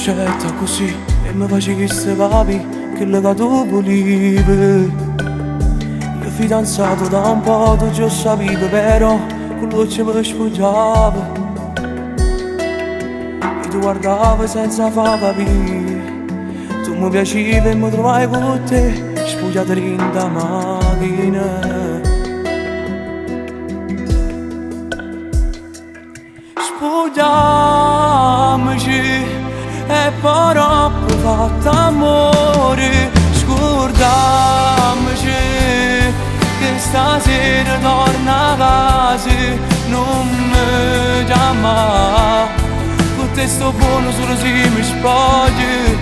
scelta così e mi facesse capi che le che tu volevi. Io fidanzato da un po', tu già sapevi, però con lui ci mi sfoggiava e tu guardavi senza far capire. Tu mi piacevi e mi trovai con te sfoggiato in da macchina. Sfogliamoci e poi dopo fatto amore. Scordiamoci che stasera torna a casa. Non mi chiama, con te sto buono solo se mi spogli,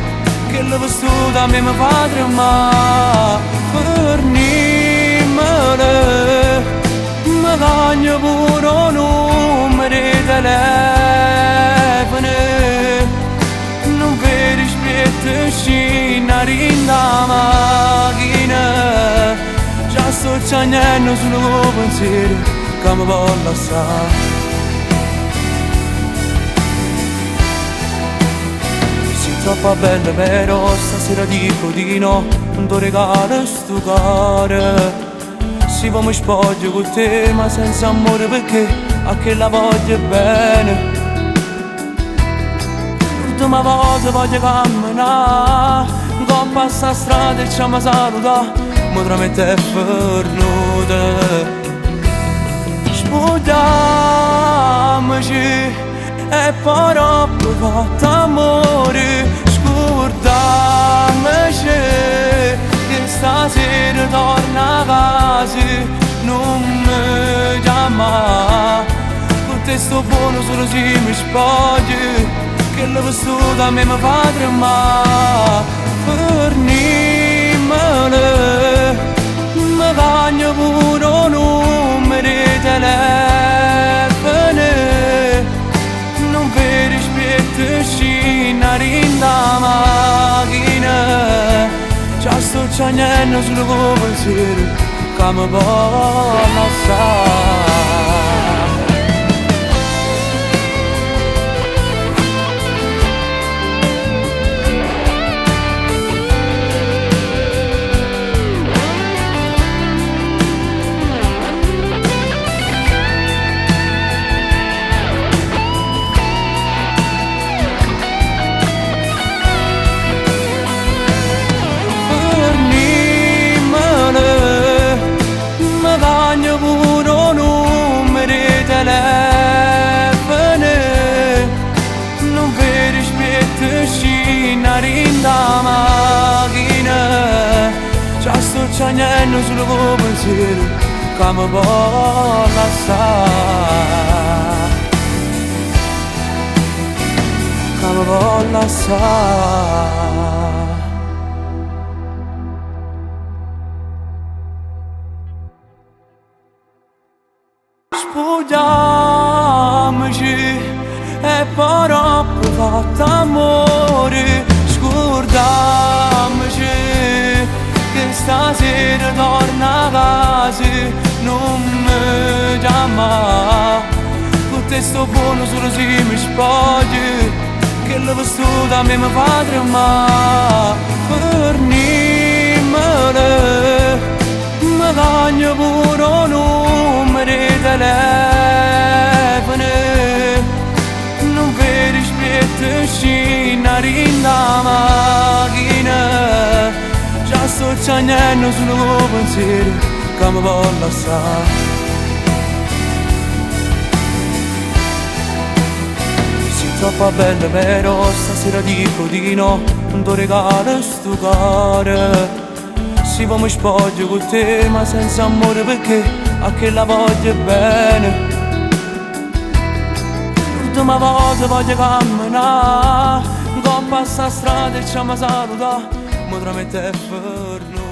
che la vestuta a me mi fa tremare. Fornimele, mi cagno pure un numero di telefono. Non vedi spetta scena in la macchina. Già sto ciagnendo sul pensiero che mi vuole lasciare. Sei troppo bella però stasera dico di no, non ti regalo sto cuore. Si va mi spoglio con te ma senza amore perché a che la voglio bene. L'ultima volta voglio camminare, non passa la strada e ci ama saluta, mi tramette è fornuta. Sfogliamoci e poi dopo fatto amore. Scordiamoci che stasera torna a casa. Non mi chiama, con te sto buono solo se mi spogli, che la vestuta a me mi fa tremare. Fornimele, mi cagno pure un numero di telefono. Non vedi spetta scena in la macchina. Già sto ciagnendo sul pensiero che mi vuole lasciare. Pure un numero di telefono. Non vedi spetta scena in la macchina. Già sto ciagnendo sul pensiero che mi vuole lasciare, che mi vuole lasciare. Sfogliamoci e poi dopo fatto amore. Scordiamoci che stasera torna a casa. Non mi chiama, con te sto buono solo se mi spogli, che la vestuta a me mi fa tremare. Fornimele, mi cagno pure un numero di telefono. Non vedi spetta scena in la macchina. Già sto ciagnendo sul pensiero che mi vuole lasciare. Sei troppo bella però stasera dico di no, non ti regalo sto cuore. Si va mi spoglio con te ma senza amore perché a che la voglio bene. L'ultima volta voglio camminare, non passa la strada e ci ama saluta, mi tramette è forno.